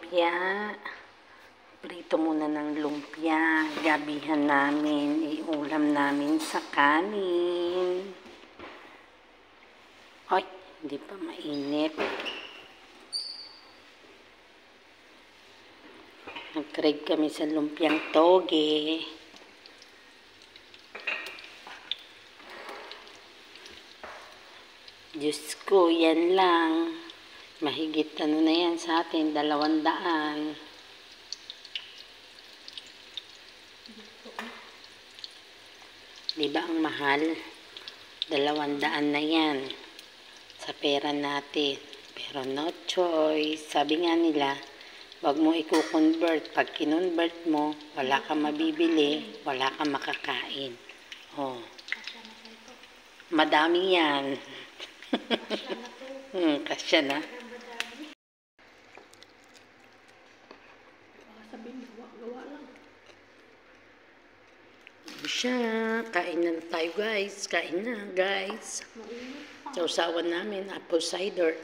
lumpia. Prito muna ng lumpia. Gabihan namin. Iulam namin sa kanin. Ay, hindi pa mainit. Nag-crave kami sa lumpiang toge. Diyos ko, yan lang. Mahigit ano na yan sa atin, 200. Diba ang mahal? 200 na yan sa pera natin. Pero no choice. Sabi nga nila, wag mo i-convert. Pag kinonvert mo, wala kang mabibili, wala kang makakain. Oh. Madami yan. Kasya na. Siya, kain na tayo guys. Kain na guys. Sausawan namin apple cider.